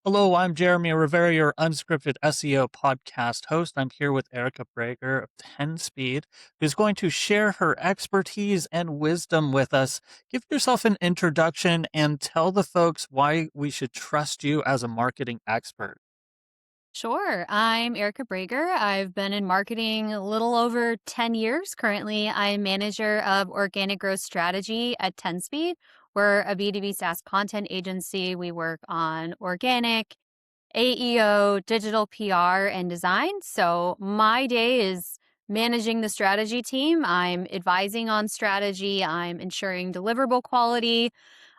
Hello, I'm Jeremy Rivera, your unscripted SEO podcast host. I'm here with Erika Braeger of Tenspeed, who's going to share her expertise and wisdom with us. Give yourself an introduction and tell the folks why we should trust you as a marketing expert. Sure. I'm Erika Braeger. I've been in marketing a little over 10 years. Currently, I'm manager of organic growth strategy at Tenspeed. We're a B2B SaaS content agency. We work on organic, AEO, digital PR, and design. So my day is managing the strategy team. I'm advising on strategy. I'm ensuring deliverable quality.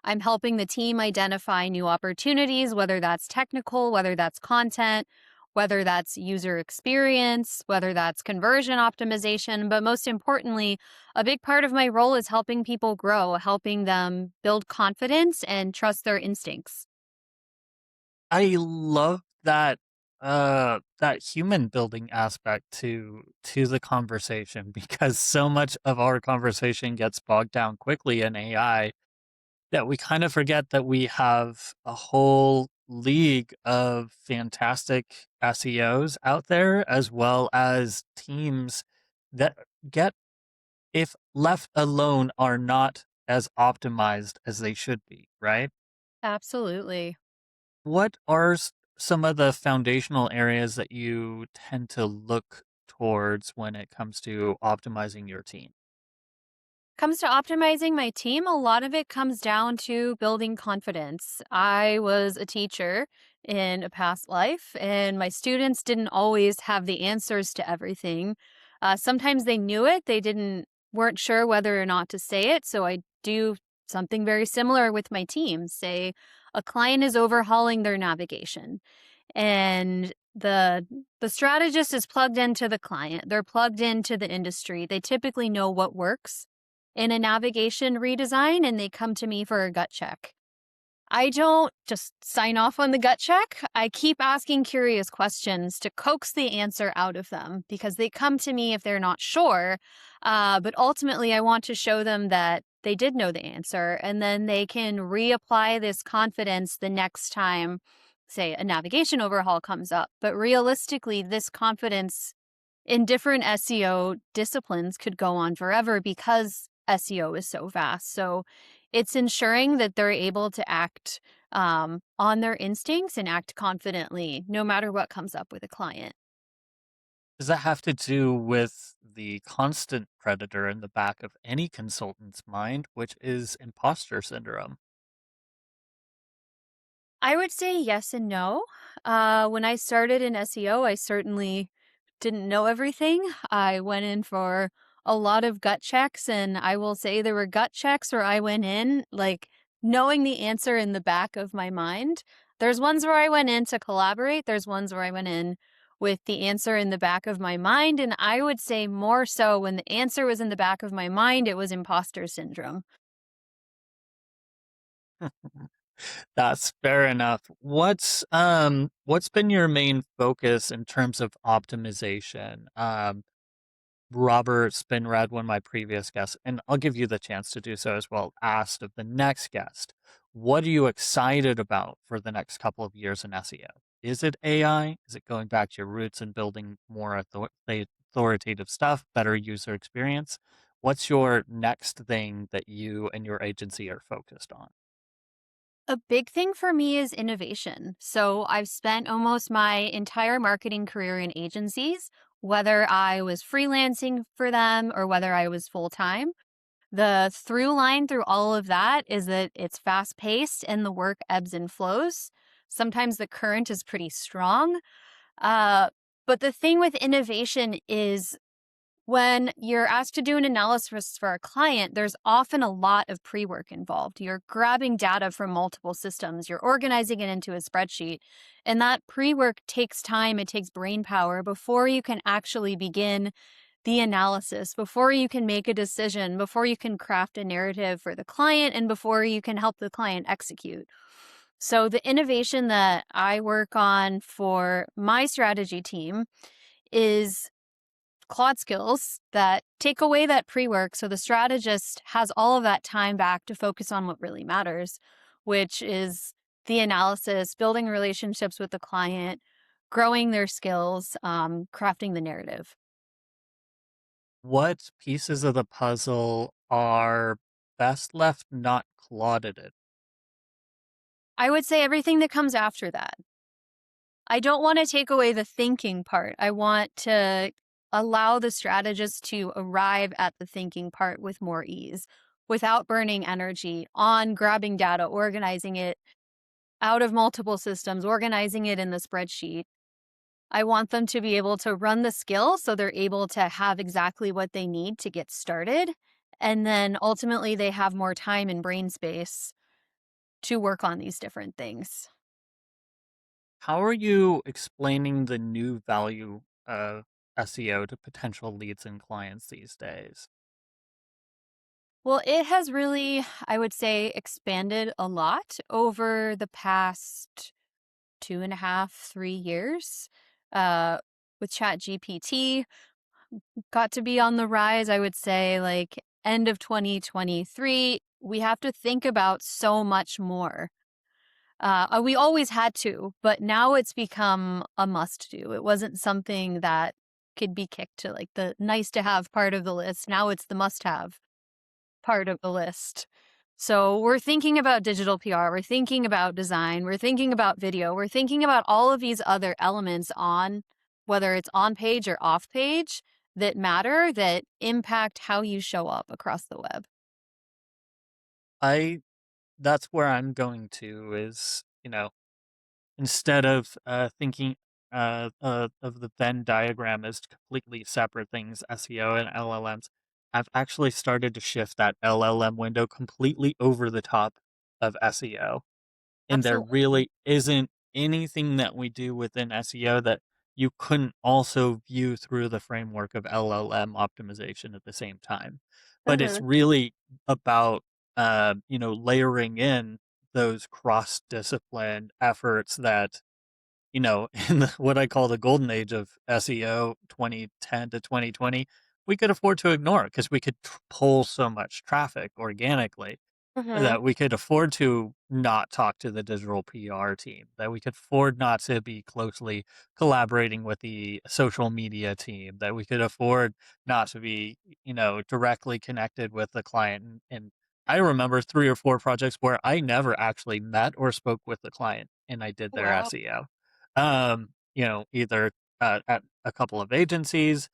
I'm helping the team identify new opportunities, whether that's technical, whether that's content, whether that's user experience, whether that's conversion optimization. But most importantly, a big part of my role is helping people grow, helping them build confidence and trust their instincts. I love that human building aspect to the conversation because so much of our conversation gets bogged down quickly in AI that we kind of forget that we have a whole league of fantastic SEOs out there, as well as teams that get, if left alone, are not as optimized as they should be, right? Absolutely. What are some of the foundational areas that you tend to look towards when it comes to optimizing your team? Comes to optimizing my team, a lot of it comes down to building confidence. I was a teacher in a past life, and my students didn't always have the answers to everything. Sometimes they knew it, they didn't weren't sure whether or not to say it. So I do something very similar with my team. Say a client is overhauling their navigation, and the strategist is plugged into the client. They're plugged into the industry. They typically know what works in a navigation redesign, and they come to me for a gut check. I don't just sign off on the gut check. I keep asking curious questions to coax the answer out of them because they come to me if they're not sure. But ultimately, I want to show them that they did know the answer, and then they can reapply this confidence the next time, say, a navigation overhaul comes up. But realistically, this confidence in different SEO disciplines could go on forever because SEO is so vast. So it's ensuring that they're able to act on their instincts and act confidently no matter what comes up with a client. Does that have to do with the constant predator in the back of any consultant's mind, which is imposter syndrome? I would say yes and no. When I started in SEO, I certainly didn't know everything. I went in for a lot of gut checks, and I will say there were gut checks where I went in like knowing the answer in the back of my mind. There's ones where I went in to collaborate, there's ones where I went in with the answer in the back of my mind. And I would say more so when the answer was in the back of my mind, it was imposter syndrome. That's fair enough. What's been your main focus in terms of optimization? Robert Spinrad, one of my previous guests, and I'll give you the chance to do so as well, asked of the next guest, what are you excited about for the next couple of years in SEO? Is it AI? Is it going back to your roots and building more authoritative stuff, better user experience? What's your next thing that you and your agency are focused on? A big thing for me is innovation. So I've spent almost my entire marketing career in agencies, whether I was freelancing for them or whether I was full time. The through line through all of that is that it's fast paced and the work ebbs and flows. Sometimes the current is pretty strong. Uh, but the thing with innovation is when you're asked to do an analysis for a client, there's often a lot of pre work involved. You're grabbing data from multiple systems, you're organizing it into a spreadsheet. And that pre work takes time, it takes brain power before you can actually begin the analysis, before you can make a decision, before you can craft a narrative for the client, and before you can help the client execute. So, the innovation that I work on for my strategy team is Claude skills that take away that pre work so the strategist has all of that time back to focus on what really matters, which is the analysis, building relationships with the client, growing their skills, crafting the narrative. What pieces of the puzzle are best left not clouded? I would say everything that comes after that. I don't want to take away the thinking part. I want to allow the strategist to arrive at the thinking part with more ease without burning energy on grabbing data, organizing it out of multiple systems, organizing it in the spreadsheet. I want them to be able to run the skill so they're able to have exactly what they need to get started. And then ultimately, they have more time and brain space to work on these different things. How are you explaining the new value of SEO to potential leads and clients these days? Well, it has really, I would say, expanded a lot over the past 2.5, 3 years. Uh, with Chat GPT, got to be on the rise, I would say, like end of 2023. We have to think about so much more. We always had to, but now it's become a must do. It wasn't something that could be kicked to like the nice to have part of the list. Now it's the must have part of the list. So we're thinking about digital PR, we're thinking about design, we're thinking about video, we're thinking about all of these other elements on whether it's on page or off page that matter, that impact how you show up across the web. I That's where I'm going to is, instead of thinking of the Venn diagram as completely separate things, SEO and LLMs, I've actually started to shift that LLM window completely over the top of SEO. And there Absolutely. really isn't anything that we do within SEO that you couldn't also view through the framework of LLM optimization at the same time. But it's Mhm. really about, layering in those cross discipline efforts that, in what I call the golden age of SEO 2010 to 2020, we could afford to ignore because we could pull so much traffic organically Mhm. that we could afford to not talk to the digital PR team, that we could afford not to be closely collaborating with the social media team, that we could afford not to be, directly connected with the client. And I remember 3 or 4 projects where I never actually met or spoke with the client and I did their Wow. SEO. Either at a couple of agencies,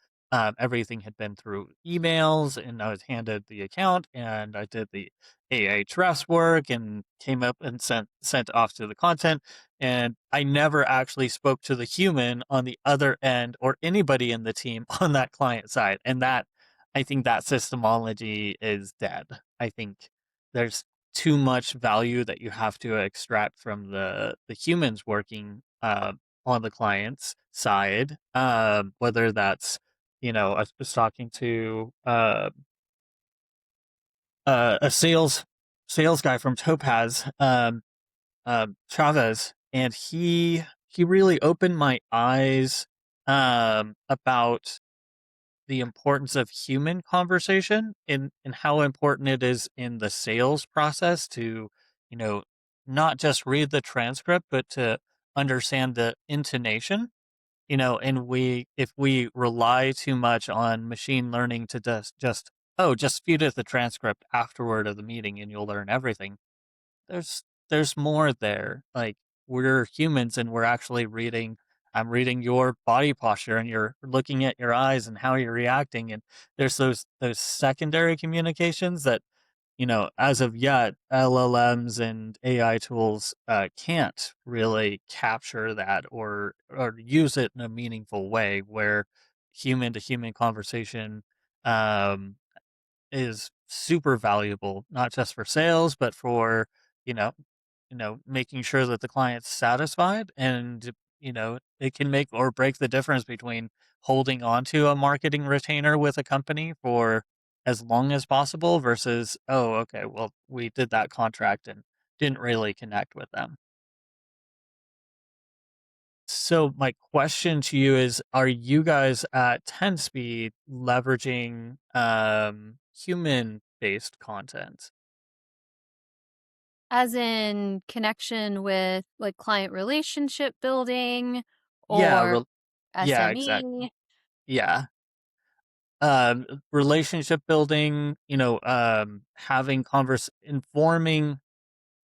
everything had been through emails and I was handed the account and I did the AHREF work and came up and sent off to the content. And I never actually spoke to the human on the other end or anybody in the team on that client side. And I think that systemology is dead. I think there's too much value that you have to extract from the humans working on the client's side, whether that's I was talking to a sales guy from Topaz, Chavez, and he really opened my eyes about the importance of human conversation and how important it is in the sales process to, you know, not just read the transcript, but to understand the intonation. And if we rely too much on machine learning to just feed it the transcript afterward of the meeting and you'll learn everything. There's more there. Like, we're humans and we're actually reading I'm reading your body posture and you're looking at your eyes and how you're reacting, and there's those secondary communications that, as of yet, LLMs and AI tools can't really capture that or use it in a meaningful way where human to human conversation um is super valuable, not just for sales, but for, you know, making sure that the client's satisfied, and, it can make or break the difference between holding on to a marketing retainer with a company for as long as possible versus, oh, okay, well, we did that contract and didn't really connect with them. So my question to you is, are you guys at Tenspeed leveraging human-based content? As in connection with, like, client relationship building Yeah, or yeah, exactly. SME? Yeah. Relationship building, having informing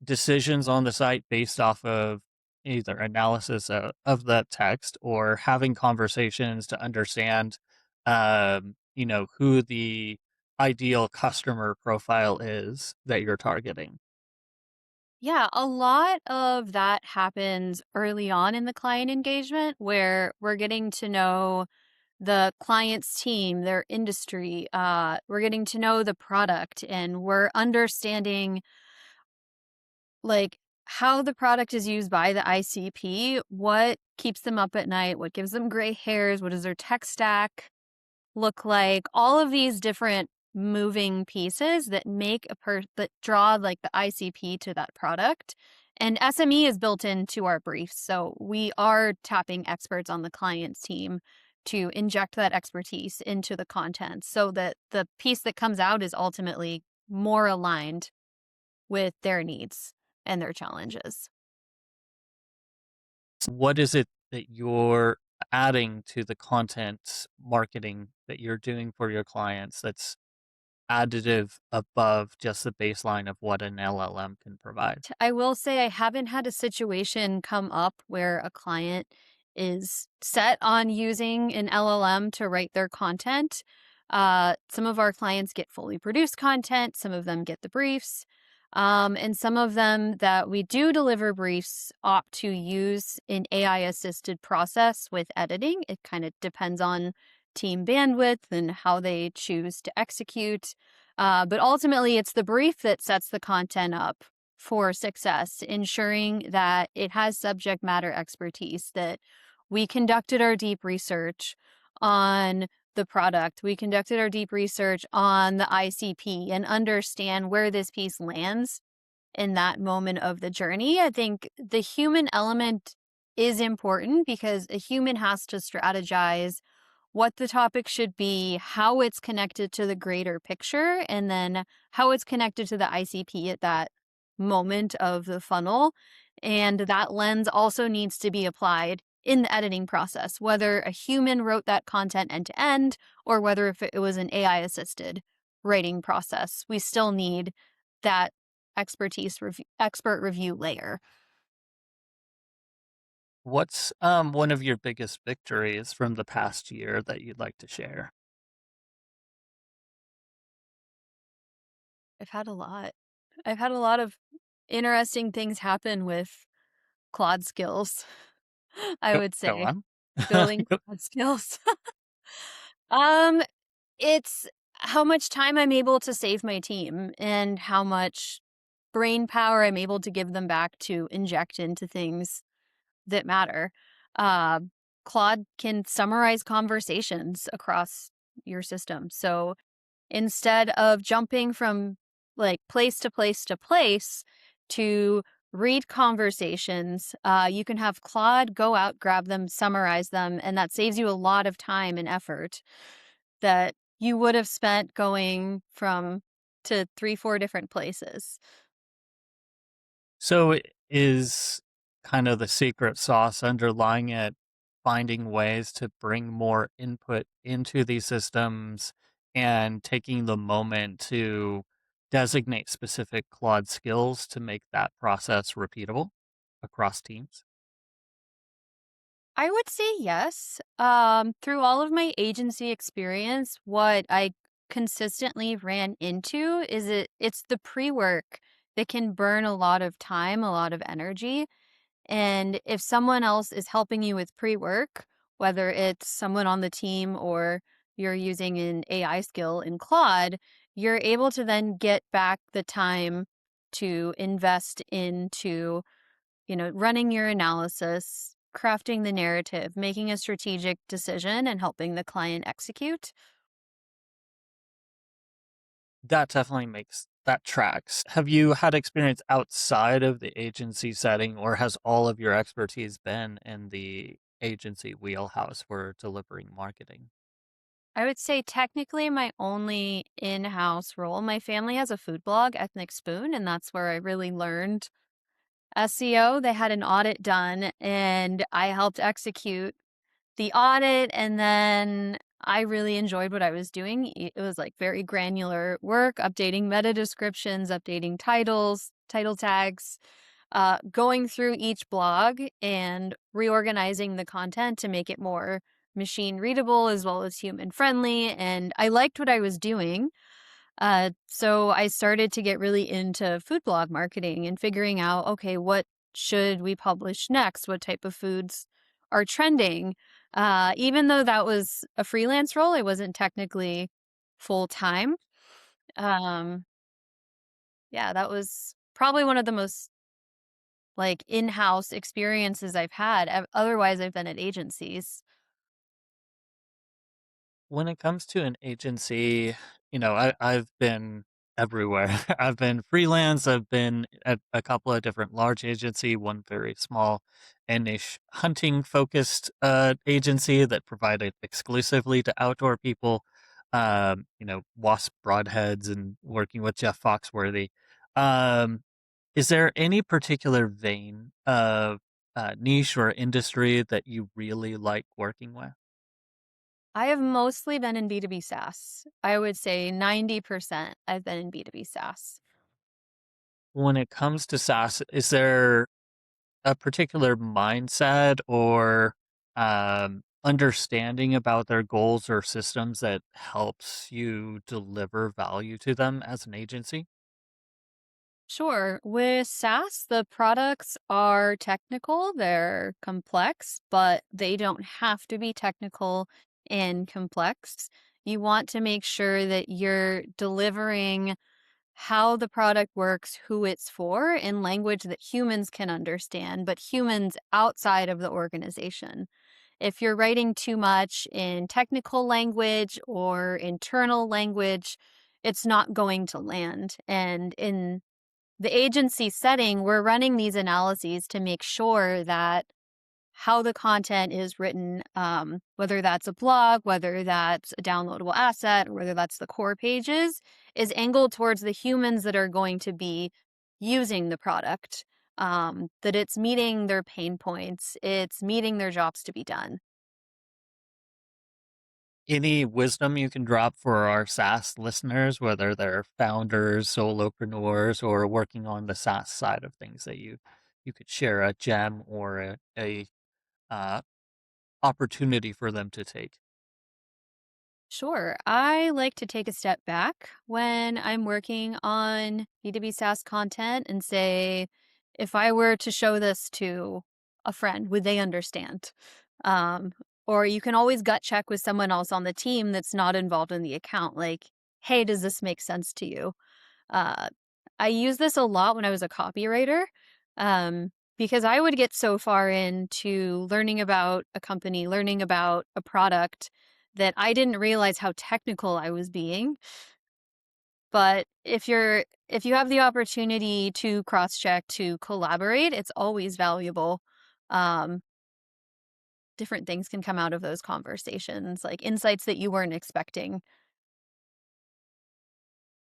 decisions on the site based off of either analysis of that text or having conversations to understand, who the ideal customer profile is that you're targeting. Yeah, a lot of that happens early on in the client engagement where we're getting to know the client's team, their industry, we're getting to know the product, and we're understanding, like, how the product is used by the ICP, what keeps them up at night, what gives them gray hairs, what does their tech stack look like, all of these different moving pieces that make that draw, like, the ICP to that product. And SME is built into our briefs, so we are tapping experts on the client's team to inject that expertise into the content so that the piece that comes out is ultimately more aligned with their needs and their challenges. What is it that you're adding to the content marketing that you're doing for your clients that's additive above just the baseline of what an LLM can provide? I will say I haven't had a situation come up where a client is set on using an LLM to write their content. Some of our clients get fully produced content, some of them get the briefs, and some of them that we do deliver briefs opt to use an AI assisted process with editing. It kind of depends on team bandwidth and how they choose to execute. But ultimately, it's the brief that sets the content up for success, ensuring that it has subject matter expertise, that we conducted our deep research on the product, we conducted our deep research on the ICP and understand where this piece lands in that moment of the journey. I think the human element is important because a human has to strategize what the topic should be, how it's connected to the greater picture, and then how it's connected to the ICP at that moment of the funnel. And that lens also needs to be applied in the editing process, whether a human wrote that content end to end or whether if it was an AI assisted writing process. We still need that expert review layer. What's one of your biggest victories from the past year that you'd like to share? I've had a lot. I've had a lot of interesting things happen with Claude skills, I would Go say. on. Building Claude skills. Um, it's how much time I'm able to save my team and how much brain power I'm able to give them back to inject into things that matter. Uh, Claude can summarize conversations across your system. So instead of jumping from, like, place to place to place to read conversations, you can have Claude go out, grab them, summarize them, and that saves you a lot of time and effort that you would have spent going from to 3, 4 different places. So is kind of the secret sauce underlying it finding ways to bring more input into these systems and taking the moment to designate specific Claude skills to make that process repeatable across teams? I would say yes. Through all of my agency experience, what I consistently ran into is it's the pre-work that can burn a lot of time, a lot of energy. And if someone else is helping you with pre-work, whether it's someone on the team or you're using an AI skill in Claude, you're able to then get back the time to invest into, running your analysis, crafting the narrative, making a strategic decision, and helping the client execute. That definitely makes that tracks. Have you had experience outside of the agency setting, or has all of your expertise been in the agency wheelhouse for delivering marketing? I would say technically my only in-house role. My family has a food blog, Ethnic Spoon, and that's where I really learned SEO. They had an audit done and I helped execute the audit, and then I really enjoyed what I was doing. It was like very granular work, updating meta descriptions, updating titles, title tags, going through each blog and reorganizing the content to make it more machine readable as well as human friendly. And I liked what I was doing. So I started to get really into food blog marketing and figuring out, okay, what should we publish next? What type of foods are trending? Even though that was a freelance role, it wasn't technically full time. Um, yeah, that was probably one of the most like in-house experiences I've had. Otherwise, I've been at agencies. When it comes to an agency, I've been everywhere. I've been freelance. I've been at a couple of different large agency, one very small and niche hunting focused agency that provided exclusively to outdoor people. Wasp broadheads and working with Jeff Foxworthy. Um, is there any particular vein of niche or industry that you really like working with? I have mostly been in B2B SaaS. I would say 90% I've been in B2B SaaS. When it comes to SaaS, is there a particular mindset or understanding about their goals or systems that helps you deliver value to them as an agency? Sure. With SaaS, the products are technical, they're complex, but they don't have to be technical and complex. You want to make sure that you're delivering how the product works, who it's for, in language that humans can understand, but humans outside of the organization. If you're writing too much in technical language or internal language, it's not going to land. And in the agency setting, we're running these analyses to make sure that how the content is written, whether that's a blog, whether that's a downloadable asset, or whether that's the core pages, is angled towards the humans that are going to be using the product, that it's meeting their pain points, it's meeting their jobs to be done. Any wisdom you can drop for our SaaS listeners, whether they're founders, solopreneurs, or working on the SaaS side of things that you could share a gem or a uh, opportunity for them to take? Sure. I like to take a step back when I'm working on B2B SaaS content and say, if I were to show this to a friend, would they understand? Um, or you can always gut check with someone else on the team that's not involved in the account. Like, hey, does this make sense to you? Uh, I use this a lot when I was a copywriter, because I would get so far into learning about a company, learning about a product that I didn't realize how technical I was being. But if you have the opportunity to cross check, to collaborate, it's always valuable. Um, Different things can come out of those conversations, like insights that you weren't expecting.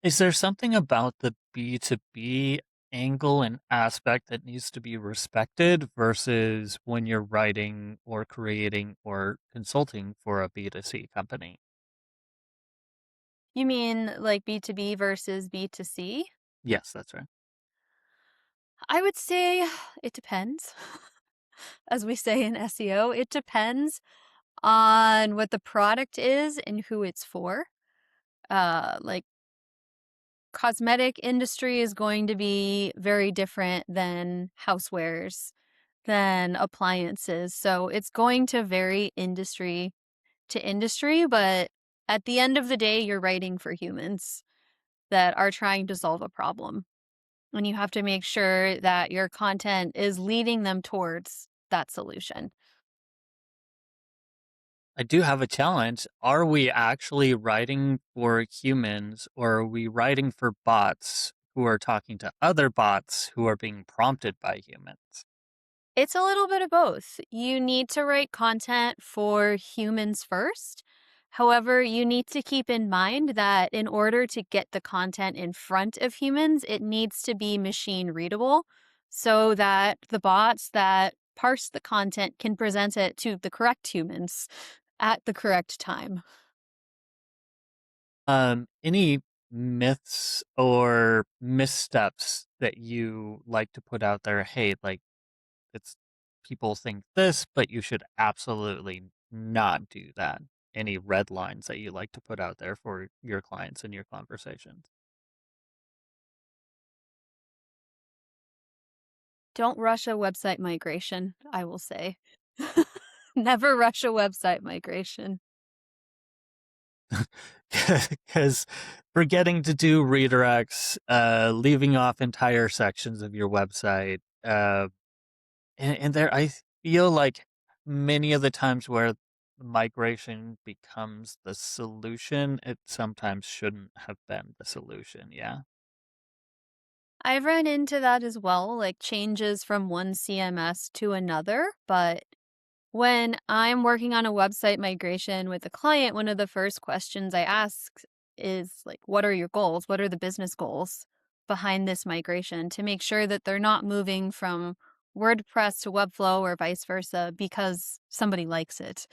Is there something about the B2B angle and aspect that needs to be respected versus when you're writing or creating or consulting for a B2C company? You mean like B2B versus B2C? Yes, that's right. I would say it depends. As we say in SEO, it depends on what the product is and who it's for. Like cosmetic industry is going to be very different than housewares, than appliances. So it's going to vary industry to industry, but at the end of the day, you're writing for humans that are trying to solve a problem. And you have to make sure that your content is leading them towards that solution. I do have a challenge. Are we actually writing for humans or are we writing for bots who are talking to other bots who are being prompted by humans? It's a little bit of both. You need to write content for humans first. However, you need to keep in mind that in order to get the content in front of humans, it needs to be machine readable so that the bots that parse the content can present it to the correct humans at the correct time. Any myths or missteps that you like to put out there? Hey, like it's people think this, but you should absolutely not do that. Any red lines that you like to put out there for your clients in your conversations? Don't rush a website migration, I will say. Never rush a website migration. Because forgetting to do redirects, leaving off entire sections of your website, and there, I feel like many of the times where migration becomes the solution, it sometimes shouldn't have been the solution. Yeah. I've run into that as well, like changes from one CMS to another. But when I'm working on a website migration with a client, one of the first questions I ask is like, what are your goals? What are the business goals behind this migration to make sure that they're not moving from WordPress to Webflow or vice versa because somebody likes it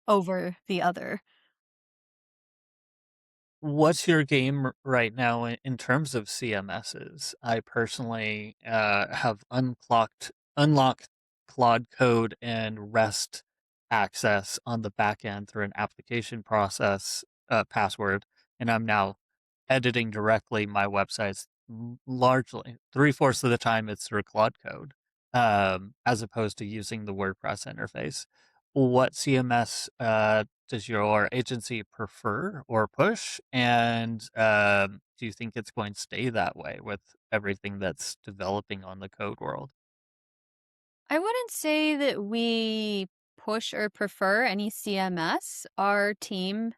over the other. What's your game right now in terms of CMSs? I personally have unlocked Claude Code and REST access on the back end through an application process password, and I'm now editing directly my websites. Largely, three-fourths of the time, it's through Claude Code, as opposed to using the WordPress interface. What CMS does your agency prefer or push? And do you think it's going to stay that way with everything that's developing on the code world? I wouldn't say that we push or prefer any CMS. Our team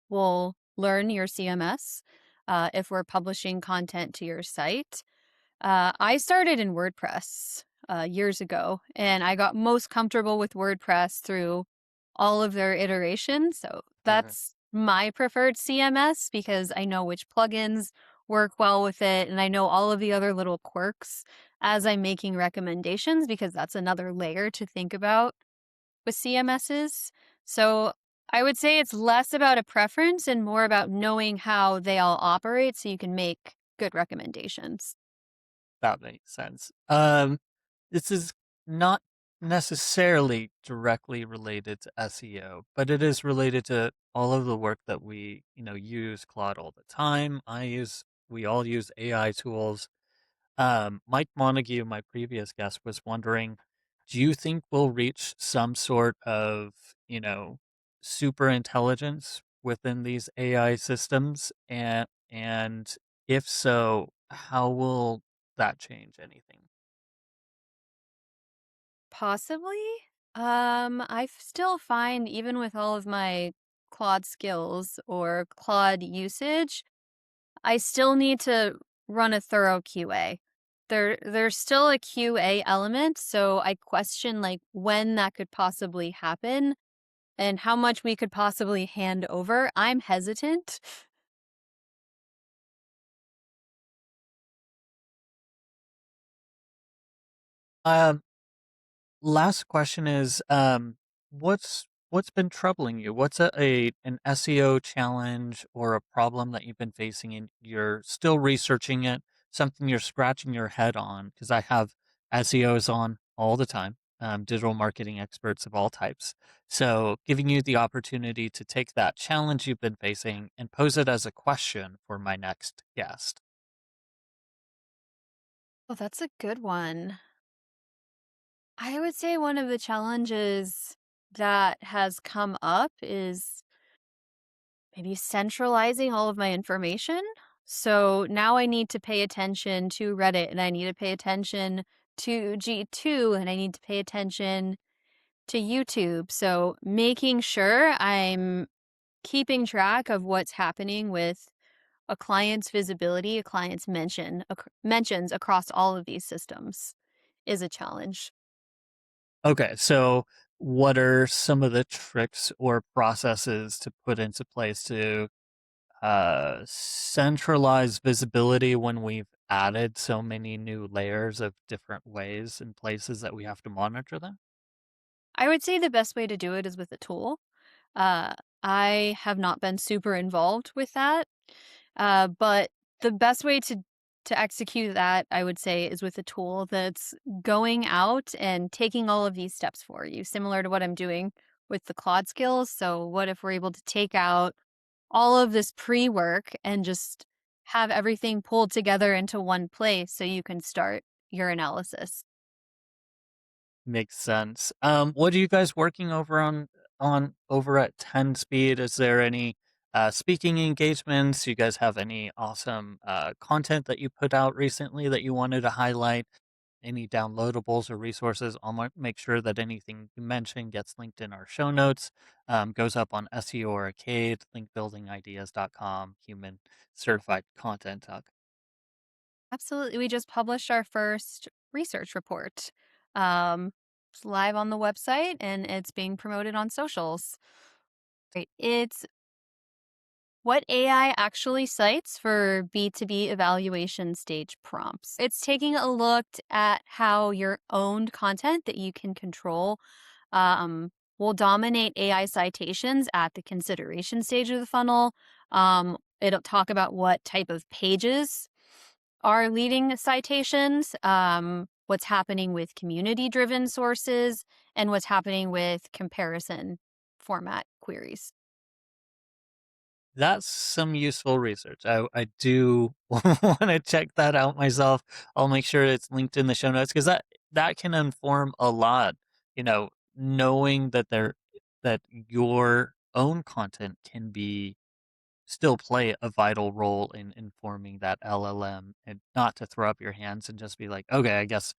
will learn your CMS if we're publishing content to your site. I started in WordPress years ago, and I got most comfortable with WordPress through all of their iterations. So Mhm. that's my preferred CMS because I know which plugins work well with it, and I know all of the other little quirks as I'm making recommendations because that's another layer to think about with CMSs. So I would say it's less about a preference and more about knowing how they all operate so you can make good recommendations. That makes sense. This is not necessarily directly related to SEO, but it is related to all of the work that we, use Claude all the time. We all use AI tools. Mike Montague, my previous guest, was wondering, do you think we'll reach some sort of, super intelligence within these AI systems? And if so, how will that change anything? Possibly. I still find even with all of my Claude skills or Claude usage, I still need to run a thorough QA. There's still a QA element, so I question like when that could possibly happen and how much we could possibly hand over. I'm hesitant. Um, Last question is, what's been troubling you? What's an SEO challenge or a problem that you've been facing and you're still researching it, something you're scratching your head on? Because I have SEOs on all the time, digital marketing experts of all types. So giving you the opportunity to take that challenge you've been facing and pose it as a question for my next guest. Oh, that's a good one. I would say one of the challenges that has come up is maybe centralizing all of my information. So now I need to pay attention to Reddit and I need to pay attention to G2 and I need to pay attention to YouTube. So making sure I'm keeping track of what's happening with a client's visibility, a client's mentions across all of these systems is a challenge. Okay, so what are some of the tricks or processes to put into place to centralize visibility when we've added so many new layers of different ways and places that we have to monitor them? I would say the best way to do it is with a tool. Uh, I have not been super involved with that, but the best way to execute that, I would say, is with a tool that's going out and taking all of these steps for you, similar to what I'm doing with the Claude skills. So, what if we're able to take out all of this pre-work and just have everything pulled together into one place so you can start your analysis? Makes sense. What are you guys working on over at Tenspeed? Is there any speaking engagements? You guys have any awesome content that you put out recently that you wanted to highlight? Any downloadables or resources? Make sure that anything you mentioned gets linked in our show notes, goes up on SEO Arcade, linkbuildingideas.com, human certified content. Absolutely. We just published our first research report. Um, it's live on the website and it's being promoted on socials. Right. It's what AI actually cites for B2B evaluation stage prompts. It's taking a look at how your owned content that you can control will dominate AI citations at the consideration stage of the funnel. It'll talk about what type of pages are leading citations, what's happening with community driven sources, and what's happening with comparison format queries. That's some useful research. I do want to check that out myself. I'll make sure it's linked in the show notes because that can inform a lot. Knowing that your own content can be still play a vital role in informing that LLM, and not to throw up your hands and just be like, okay, I guess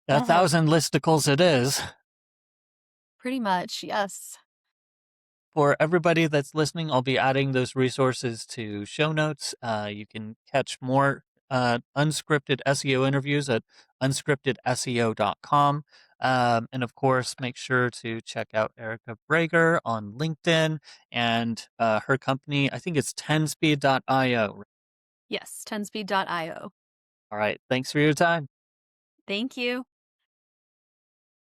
a Uh-huh. thousand listicles it is. Pretty much, yes. For everybody that's listening, I'll be adding those resources to show notes. You can catch more unscripted SEO interviews at unscriptedseo.com. And of course, make sure to check out Erika Braeger on LinkedIn and her company. I think it's tenspeed.io. Yes, tenspeed.io. All right. Thanks for your time. Thank you.